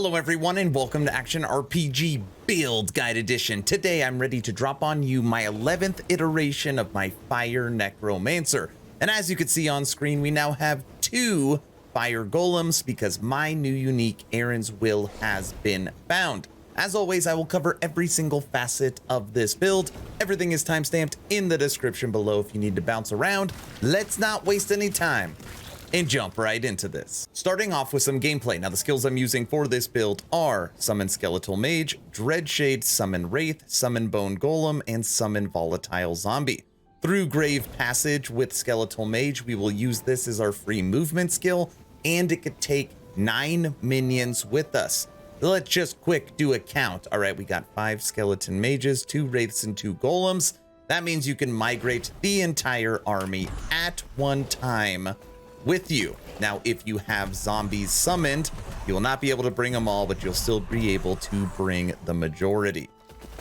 Hello everyone and welcome to Action RPG Build Guide Edition. Today I'm ready to drop on you my 11th iteration of my Fire Necromancer. And as you can see on screen, we now have 2 Fire Golems because my new unique Aaron's Will has been found. As always, I will cover every single facet of this build. Everything is timestamped in the description below if you need to bounce around. Let's not waste any time and jump right into this. Starting off with some gameplay. Now the skills I'm using for this build are Summon Skeletal Mage, Dreadshade, Summon Wraith, Summon Bone Golem, and Summon Volatile Zombie. Through Grave Passage with Skeletal Mage, we will use this as our free movement skill, and it could take 9 minions with us. Let's just quick do a count. All right, we got 5 Skeleton Mages, 2 Wraiths, and 2 Golems. That means you can migrate the entire army at one time with you. Now, if you have zombies summoned, you will not be able to bring them all, but you'll still be able to bring the majority.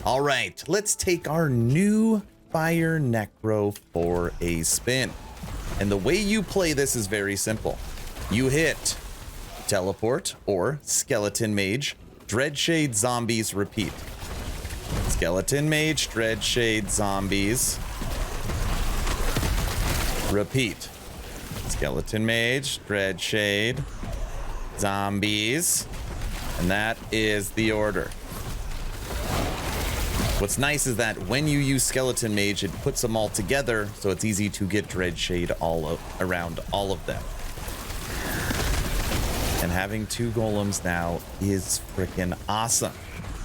All right, let's take our new Fire Necro for a spin. And the way you play this is very simple. You hit Teleport or Skeleton Mage, Dreadshade, Zombies, repeat. Skeleton Mage, Dreadshade, Zombies, repeat. Skeleton Mage, Dreadshade, Zombies, and that is the order. What's nice is that when you use Skeleton Mage, it puts them all together, so it's easy to get Dreadshade around all of them. And having 2 golems now is freaking awesome.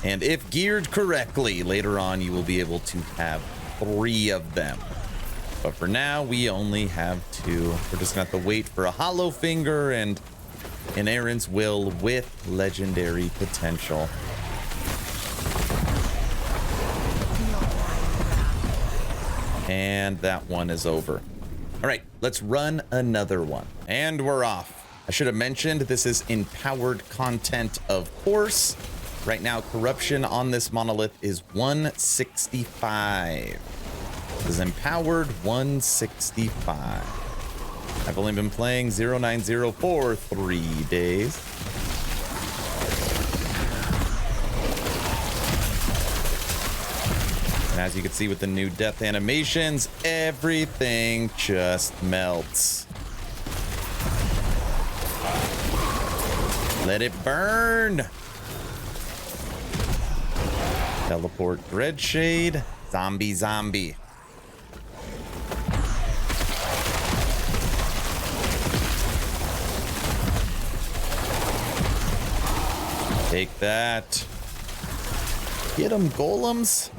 And if geared correctly, later on you will be able to have 3 of them. But for now, we only have 2. We're just gonna have to wait for a Hollow Finger and an Aaron's Will with legendary potential. And that one is over. All right, let's run another one. And we're off. I should have mentioned this is empowered content, of course. Right now, corruption on this monolith is 165. This is empowered 165. I've only been playing 090 for 3 days. And as you can see with the new death animations, everything just melts. Let it burn. Teleport Dreadshade, Zombie. Take that. Get them, golems.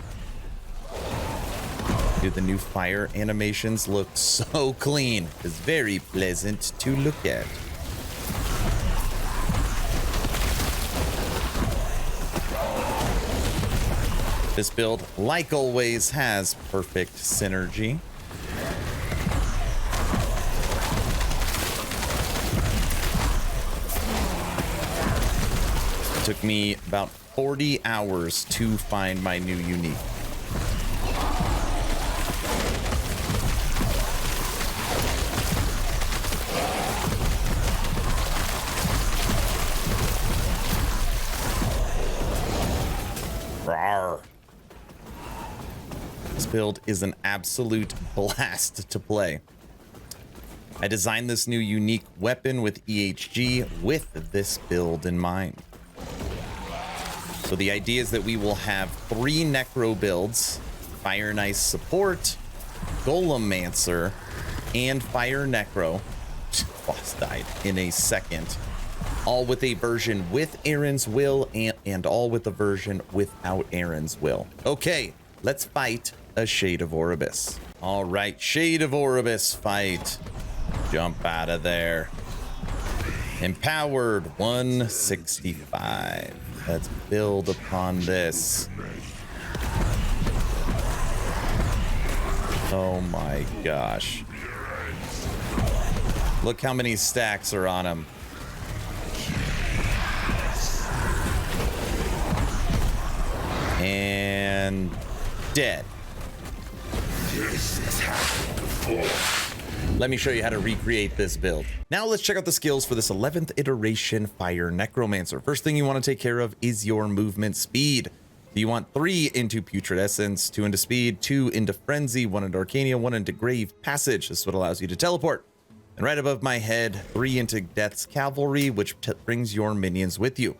Dude, the new fire animations look so clean. It's very pleasant to look at. This build, like always, has perfect synergy. It took me about 40 hours to find my new unique. Rawr. This build is an absolute blast to play. I designed this new unique weapon with EHG with this build in mind. So the idea is that we will have 3 Necro builds, Fire Nice Support, Golem-mancer, and Fire Necro. Boss died in a second. All with a version with Aaron's Will and all with a version without Aaron's Will. Okay, let's fight a Shade of Oribus. All right, Shade of Oribus fight. Jump out of there. Empowered 165. Let's build upon this. Oh my gosh. Look how many stacks are on him. And dead. This has happened before. Let me show you how to recreate this build. Now let's check out the skills for this 11th iteration Fire Necromancer. First thing you want to take care of is your movement speed. You want 3 into Putrid Essence, 2 into Speed, 2 into Frenzy, 1 into Arcania, 1 into Grave Passage. This is what allows you to teleport. And right above my head, 3 into Death's Cavalry, which brings your minions with you.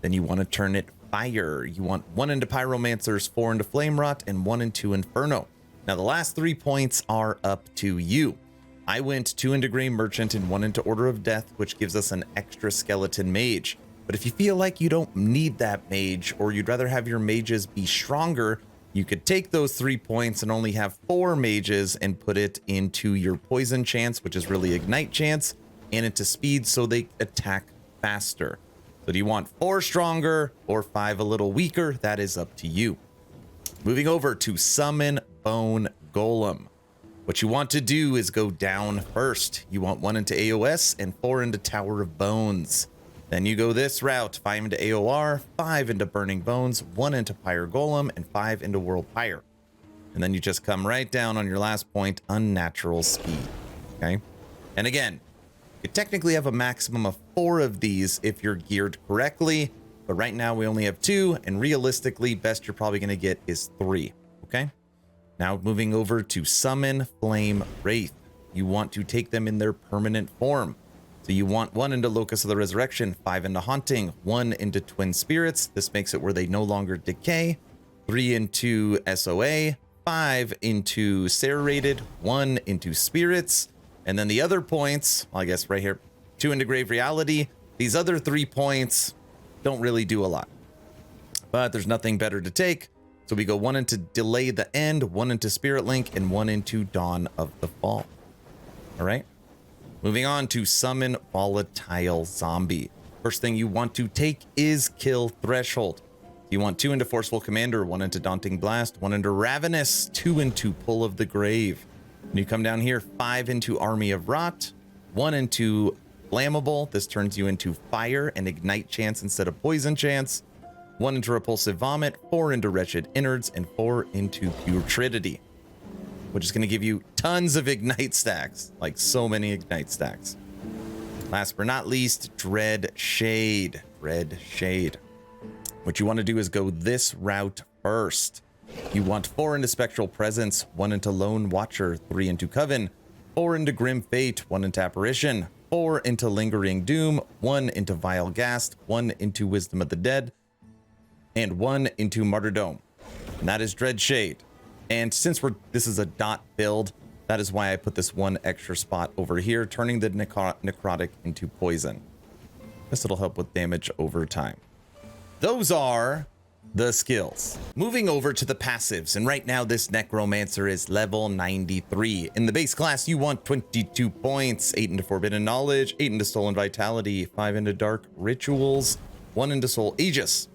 Then you want to turn it Fire. You want 1 into Pyromancers, 4 into Flame Rot, and 1 into Inferno. Now the last 3 points are up to you. I went 2 into Grey Merchant and 1 into Order of Death, which gives us an extra skeleton mage. But if you feel like you don't need that mage, or you'd rather have your mages be stronger, you could take those 3 points and only have 4 mages and put it into your poison chance, which is really ignite chance, and into speed so they attack faster. So do you want 4 stronger or 5 a little weaker? That is up to you. Moving over to Summon Bone Golem. What you want to do is go down first. You want 1 into AOS and 4 into Tower of Bones. Then you go this route, 5 into AOR, 5 into Burning Bones, 1 into Pyre Golem, and 5 into World Pyre. And then you just come right down on your last point, Unnatural Speed, okay? And again, you technically have a maximum of 4 of these if you're geared correctly, but right now we only have 2, and realistically, best you're probably gonna get is 3, okay? Now moving over to Summon Flame Wraith. You want to take them in their permanent form. So you want 1 into Locus of the Resurrection, 5 into Haunting, 1 into Twin Spirits. This makes it where they no longer decay. 3 into SOA, 5 into Serrated, 1 into Spirits. And then the other points, well, I guess right here, 2 into Grave Reality. These other 3 points don't really do a lot. But there's nothing better to take. So we go 1 into Delay the End, 1 into Spirit Link, and 1 into Dawn of the Fall. All right. Moving on to Summon Volatile Zombie. First thing you want to take is Kill Threshold. You want 2 into Forceful Commander, 1 into Daunting Blast, 1 into Ravenous, 2 into Pull of the Grave. And you come down here, 5 into Army of Rot, 1 into Flammable. This turns you into Fire and Ignite chance instead of Poison chance. 1 into Repulsive Vomit, 4 into Wretched Innards, and 4 into Putridity, which is going to give you tons of Ignite stacks, like so many Ignite stacks. Last but not least, Dreadshade. Dreadshade. What you want to do is go this route first. You want 4 into Spectral Presence, 1 into Lone Watcher, 3 into Coven, 4 into Grim Fate, 1 into Apparition, 4 into Lingering Doom, 1 into Vile Ghast, 1 into Wisdom of the Dead, and 1 into Martyrdom. And that is Dreadshade. And since this is a dot build, that is why I put this 1 extra spot over here, turning the necrotic into poison. This will help with damage over time. Those are the skills. Moving over to the passives, and right now this Necromancer is level 93. In the base class, you want 22 points, 8 into Forbidden Knowledge, 8 into Stolen Vitality, 5 into Dark Rituals, 1 into Soul Aegis.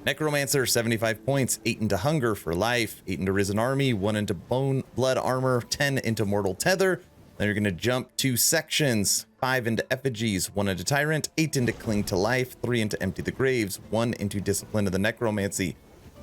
Necromancer, 75 points, 8 into Hunger for Life, 8 into Risen Army, 1 into Bone Blood Armor, 10 into Mortal Tether. Then you're going to jump 2 sections, 5 into Effigies, 1 into Tyrant, 8 into Cling to Life, 3 into Empty the Graves, 1 into Discipline of the Necromancy,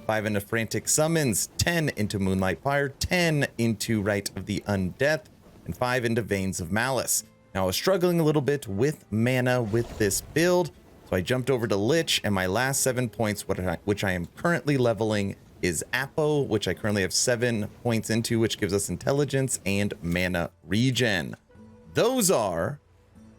5 into Frantic Summons, 10 into Moonlight Fire, 10 into Rite of the Undeath, and 5 into Veins of Malice. Now I was struggling a little bit with mana with this build, so I jumped over to Lich, and my last 7 points, which I am currently leveling, is Apo, which I currently have 7 points into, which gives us Intelligence and Mana Regen. Those are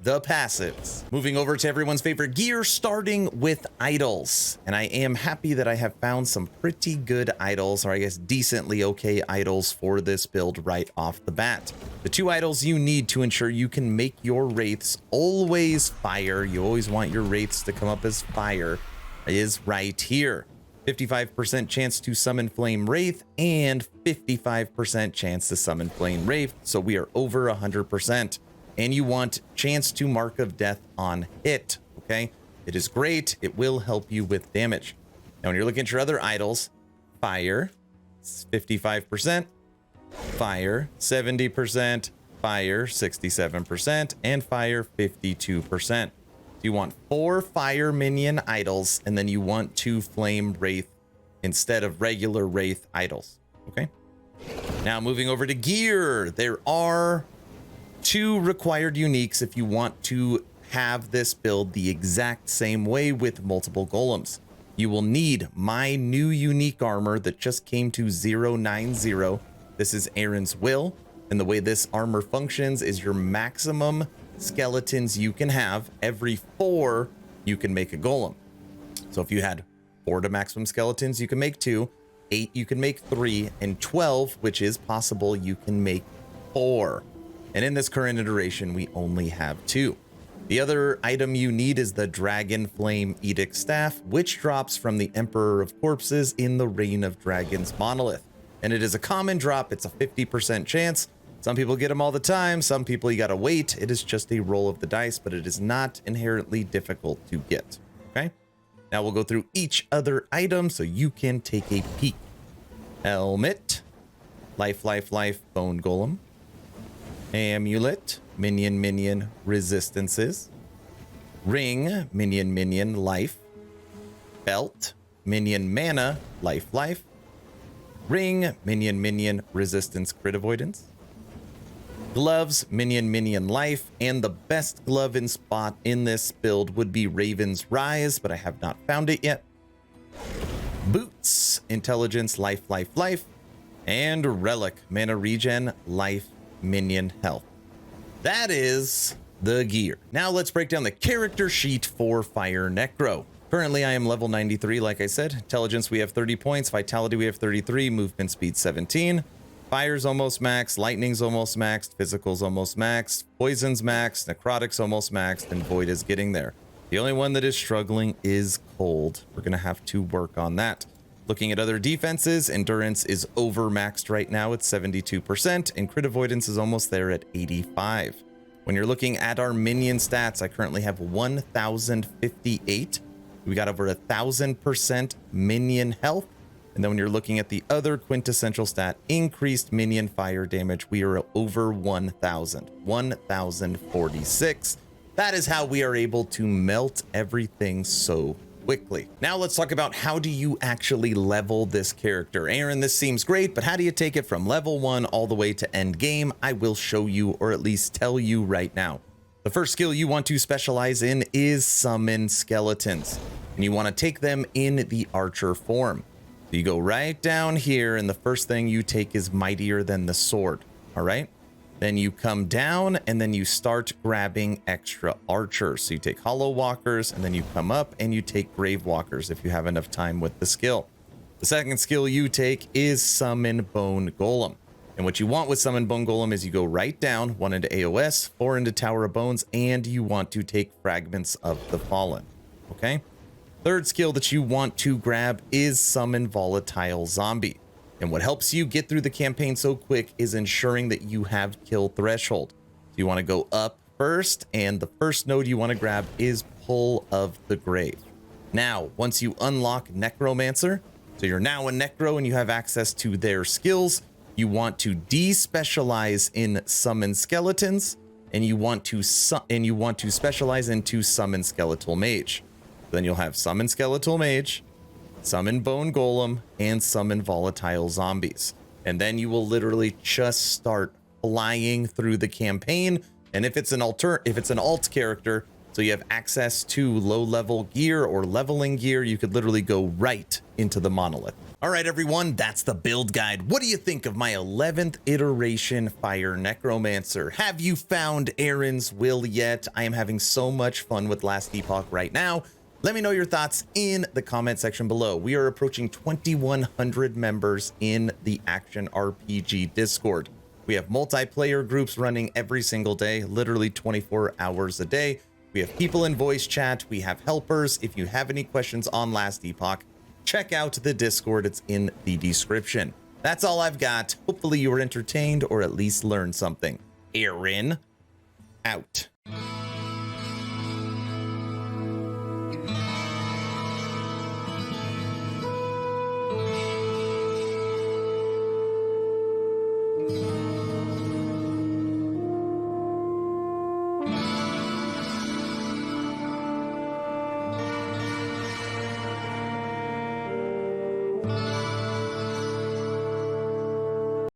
the passives. Moving over to everyone's favorite gear, starting with idols. And I am happy that I have found some pretty good idols, or I guess decently okay idols for this build right off the bat. The 2 idols you need to ensure you can make your wraiths always fire, you always want your wraiths to come up as fire, is right here. 55% chance to summon Flame Wraith and 55% chance to summon Flame Wraith. So we are over 100%. And you want chance to Mark of Death on hit, okay? It is great. It will help you with damage. Now, when you're looking at your other idols, Fire, 55%, Fire, 70%, Fire, 67%, and Fire, 52%. You want 4 Fire minion idols, and then you want 2 Flame Wraith instead of regular Wraith idols, okay? Now, moving over to gear, there are 2 required uniques if you want to have this build the exact same way with multiple golems. You will need my new unique armor that just came to 090. This is Aaron's Will, and the way this armor functions is your maximum skeletons you can have. Every 4 you can make a golem. So if you had 4 to maximum skeletons, you can make 2, 8 you can make 3, and 12, which is possible, you can make 4. And in this current iteration, we only have 2. The other item you need is the Dragon Flame Edict Staff, which drops from the Emperor of Corpses in the Reign of Dragons monolith. And it is a common drop. It's a 50% chance. Some people get them all the time. Some people you gotta wait. It is just a roll of the dice, but it is not inherently difficult to get. Okay? Now we'll go through each other item so you can take a peek. Helmet, life, bone golem. Amulet, minion, resistances. Ring, minion, life. Belt, minion, mana, life. Ring, minion, resistance, crit avoidance. Gloves, minion, life. And the best glove in spot in this build would be Raven's Rise, but I have not found it yet. Boots, intelligence, life. And relic, mana regen, life, minion health. That is the gear. Now let's break down the character sheet for Fire Necro. Currently I am level 93, like I said. Intelligence we have 30 points, vitality we have 33, movement speed 17. Fire's almost maxed, lightning's almost maxed, physical's almost maxed, poison's maxed, necrotic's almost maxed, and void is getting there. The only one that is struggling is cold. We're gonna have to work on that. Looking at other defenses, endurance is over maxed right now at 72%, and crit avoidance is almost there at 85. When you're looking at our minion stats, I currently have 1,058. We got over 1,000% minion health. And then when you're looking at the other quintessential stat, increased minion fire damage, we are over 1,000, 1,046. That is how we are able to melt everything so quickly. Now let's talk about how do you actually level this character. Aaron, this seems great, but how do you take it from level 1 all the way to end game? I will show you, or at least tell you right now. The first skill you want to specialize in is summon skeletons, and you want to take them in the archer form. So you go right down here, and the first thing you take is Mightier Than the Sword. All right. Then you come down and then you start grabbing extra archers. So you take Hollow Walkers and then you come up and you take Grave Walkers if you have enough time with the skill. The second skill you take is Summon Bone Golem. And what you want with Summon Bone Golem is you go right down, 1 into AOS, 4 into Tower of Bones, and you want to take Fragments of the Fallen. Okay? Third skill that you want to grab is Summon Volatile Zombie. And what helps you get through the campaign so quick is ensuring that you have kill threshold. So you want to go up first, and the first node you want to grab is Pull of the Grave. Now, once you unlock Necromancer, so you're now a Necro and you have access to their skills, you want to despecialize in Summon Skeletons, and you want to specialize into Summon Skeletal Mage. Then you'll have Summon Skeletal Mage, Summon Bone Golem, and Summon Volatile Zombies. And then you will literally just start flying through the campaign. And if it's an alt character, so you have access to low-level gear or leveling gear, you could literally go right into the monolith. All right, everyone, that's the build guide. What do you think of my 11th iteration Fire Necromancer? Have you found Aaron's Will yet? I am having so much fun with Last Epoch right now. Let me know your thoughts in the comment section below. We are approaching 2,100 members in the Action RPG Discord. We have multiplayer groups running every single day, literally 24 hours a day. We have people in voice chat. We have helpers. If you have any questions on Last Epoch, check out the Discord. It's in the description. That's all I've got. Hopefully you were entertained or at least learned something. Aaron, out.